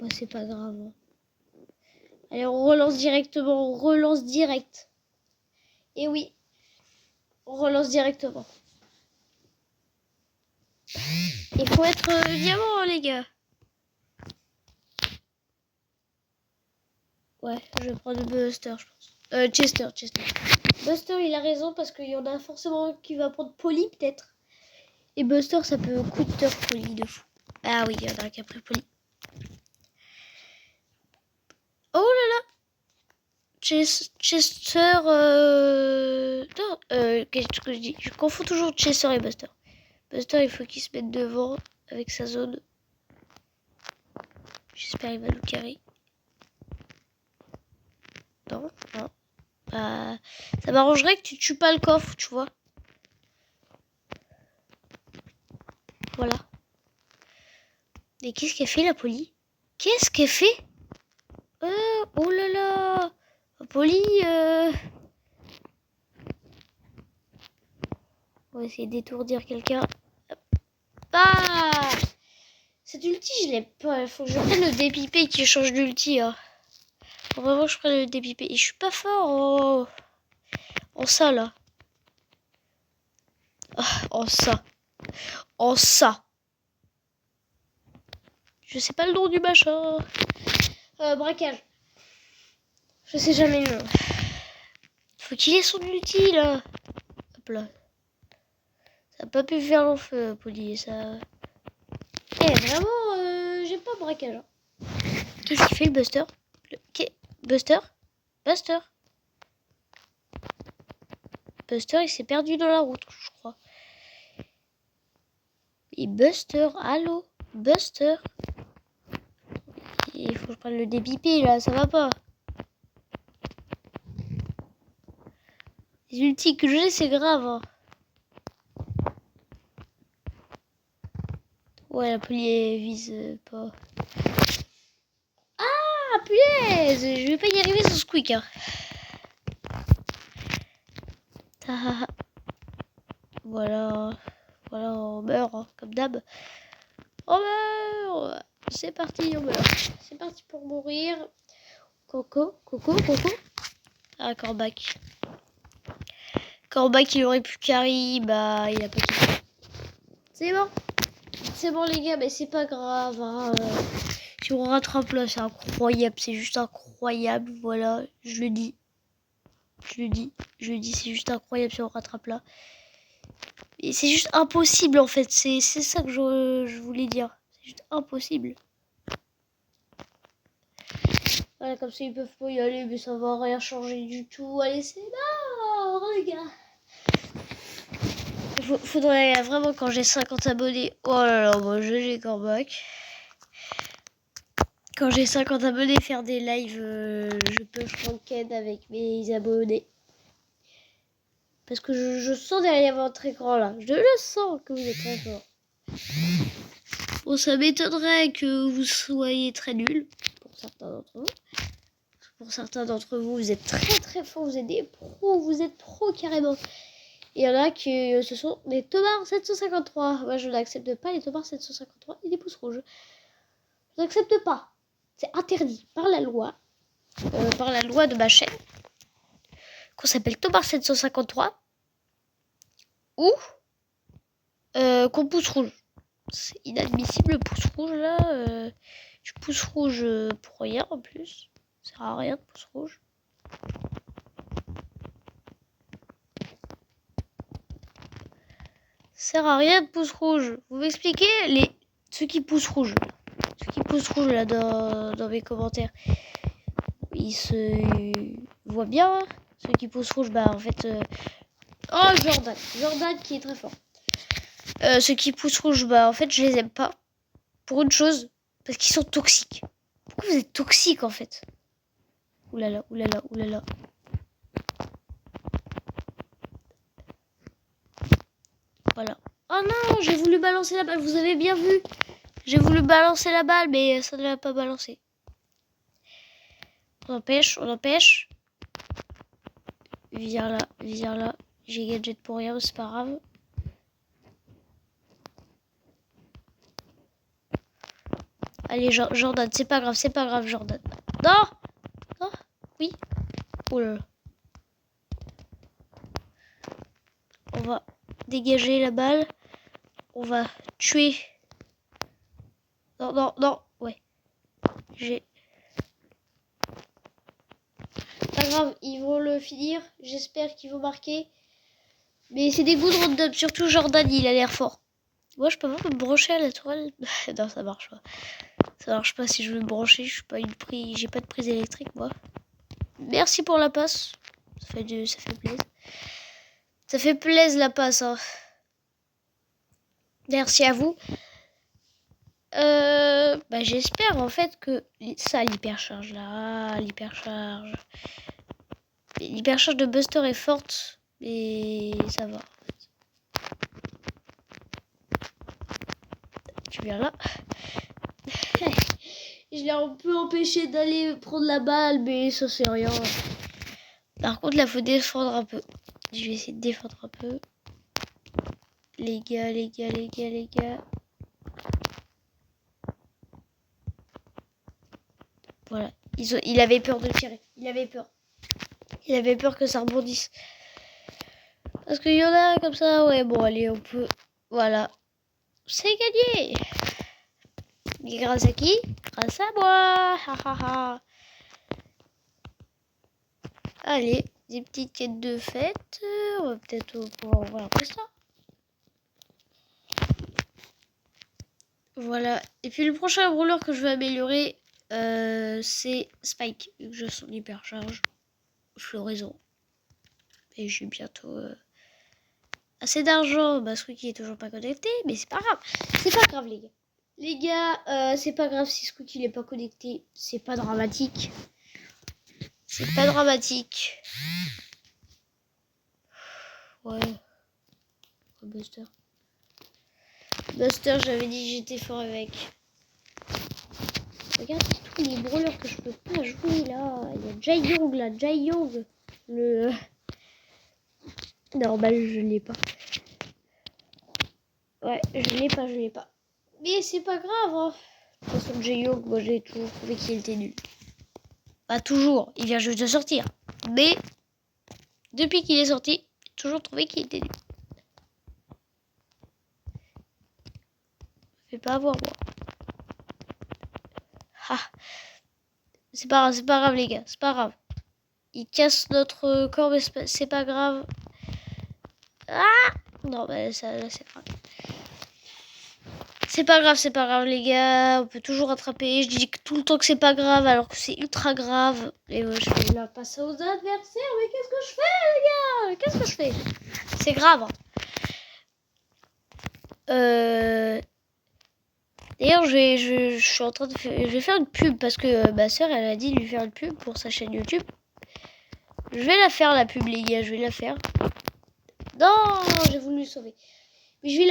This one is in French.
Bah, c'est pas grave. Allez, on relance directement. On relance direct. Et oui. On relance directement. Il faut être diamant, les gars. Ouais, je vais prendre Buster, je pense. Chester. Buster, il a raison parce qu'il y en a forcément qui va prendre Polly, peut-être. Et Buster, ça peut coûter Polly de fou. Ah oui, il y en a un qui a pris Polly. Oh là là! Chester, non, qu'est-ce que je dis? Je confonds toujours Chester et Buster. Buster, il faut qu'il se mette devant avec sa zone. J'espère qu'il va nous carrer. Non. Bah, ça m'arrangerait que tu tues pas le coffre, tu vois. Voilà. Et qu'est-ce qu'elle fait, la Polly? Qu'est-ce qu'elle fait? Oh là là! Polly, on va essayer d'étourdir quelqu'un. Ah! Cette ulti, je l'ai pas. Il faut que je prenne le dépipé qui change d'ulti. Hein. Faut vraiment que je prenne le dépipé. Et je suis pas fort en ça, là. En ça. En ça. Je sais pas le nom du machin. Braquage. Je sais jamais le nom. Faut qu'il ait son ulti, là. Hop là. Ça n'a pas pu faire long feu, Polly. Ça... vraiment, j'ai pas braquage. Hein. Qu'est-ce qu'il fait, le Buster? Buster, il s'est perdu dans la route, je crois. Et Buster, allô? Buster? Il faut que je prenne le débipé, là, ça va pas. Les ultis que j'ai, c'est grave. Hein. Ouais, la Polly vise pas. Ah, punaise! Je vais pas y arriver sans squeak. Hein. Voilà, on meurt, hein, comme d'hab. On meurt! C'est parti, on meurt. C'est parti pour mourir. Coco. Ah, Corbac. Corbac, il aurait pu carry, bah, il a pas kiffé. C'est bon, les gars, mais c'est pas grave. Hein. Si on rattrape là, c'est incroyable. C'est juste incroyable. Voilà, je le dis, c'est juste incroyable si on rattrape là. Et c'est juste impossible en fait. C'est ça que je voulais dire. C'est juste impossible. Voilà, comme ça ils peuvent pas y aller, mais ça va rien changer du tout. Allez, c'est mort, les gars. Faudrait vraiment, quand j'ai 50 abonnés. Oh là là, moi j'ai Corbac. Quand j'ai 50 abonnés, faire des lives, je peux franken avec mes abonnés. Parce que je sens derrière votre écran là. Je le sens que vous êtes très fort. Bon, ça m'étonnerait que vous soyez très nuls. Pour certains d'entre vous. Pour certains d'entre vous, vous êtes très forts. Vous êtes des pros. Vous êtes pros carrément. Et il y en a qui ce sont des tomards 753. Moi, je n'accepte pas les tomards 753 et des pouces rouges. Je n'accepte pas. C'est interdit par la loi. Par la loi de ma chaîne. Qu'on s'appelle Tomard 753. Ou qu'on pouce rouge. C'est inadmissible le pouce rouge là. Du pouce rouge pour rien en plus. Ça sert à rien de pouce rouge. Ça sert à rien de pouce rouge. Vous m'expliquez ceux qui poussent rouge. Ceux qui poussent rouge là dans mes commentaires. Ils se voient bien. Hein. Ceux qui poussent rouge, bah en fait. Oh Jordan qui est très fort. Ceux qui poussent rouge, bah en fait je les aime pas. Pour une chose, parce qu'ils sont toxiques. Pourquoi vous êtes toxiques en fait? Oulala. Voilà. Oh non, j'ai voulu balancer la balle, vous avez bien vu. J'ai voulu balancer la balle, mais ça ne l'a pas balancé. On empêche. Viens là. J'ai gadget pour rien, c'est pas grave. Allez, Jordan, c'est pas grave, Jordan. Non. Non. Oui. Oh là là. On va dégager la balle. On va tuer. Non. Ouais. J'ai... Pas grave, ils vont le finir. J'espère qu'ils vont marquer. Mais c'est des goûts de random. Surtout Jordan, il a l'air fort. Moi, je peux pas me brancher à la tourelle. Non, ça marche pas. Ça marche pas si je veux me brancher. Je suis pas une prise. J'ai pas de prise électrique, moi. Merci pour la passe. Ça fait plaisir. Ça fait plaisir la passe. Hein. Merci à vous. J'espère en fait que ça, l'hypercharge là, l'hypercharge de Buster est forte, mais ça va. En fait. Tu viens là. Je l'ai un peu empêché d'aller prendre la balle, mais ça c'est rien. Par contre, là, faut défendre un peu. Je vais essayer de défendre un peu. Les gars. Voilà. Il avait peur de tirer. Il avait peur que ça rebondisse. Parce qu'il y en a comme ça. Ouais, bon, allez, on peut... Voilà. C'est gagné. Mais grâce à qui? Grâce à moi. Allez, des petites quêtes de fête. On va peut-être pouvoir ouvrir un ça. Voilà. Et puis le prochain rouleur que je vais améliorer, c'est Spike. Vu que je son hypercharge. Floraison. Et j'ai bientôt assez d'argent. Bah, ce truc qui est toujours pas connecté. Mais c'est pas grave. C'est pas grave, les gars. Les gars, c'est pas grave si Squeaky n'est pas connecté. C'est pas dramatique. C'est pas dramatique. Ouais. Oh, Buster. Buster, j'avais dit que j'étais fort avec. Regarde tous les brawlers que je peux pas jouer là. Il y a Jai Young là. Jai Young. Le... Normal, je l'ai pas. Ouais, je l'ai pas. Mais c'est pas grave. Hein. De toute façon, Jai Young, moi j'ai toujours trouvé qu'il était nul. Pas toujours. Il vient juste de sortir. Mais depuis qu'il est sorti, j'ai toujours trouvé qu'il était nul. Je vais pas avoir moi. Ah. C'est pas grave les gars, c'est pas grave. Il casse notre corps, mais c'est pas grave. Ah non, bah ça c'est grave. C'est pas grave les gars, on peut toujours rattraper. Je dis tout le temps que c'est pas grave alors que c'est ultra grave. Et je vais la passer aux adversaires, mais qu'est-ce que je fais les gars? Qu'est-ce que je fais? C'est grave. D'ailleurs, je suis en train de faire, je vais faire une pub parce que ma soeur elle a dit de lui faire une pub pour sa chaîne YouTube. Je vais la faire la pub les gars, je vais la faire. Non, j'ai voulu le sauver. Mais je vais la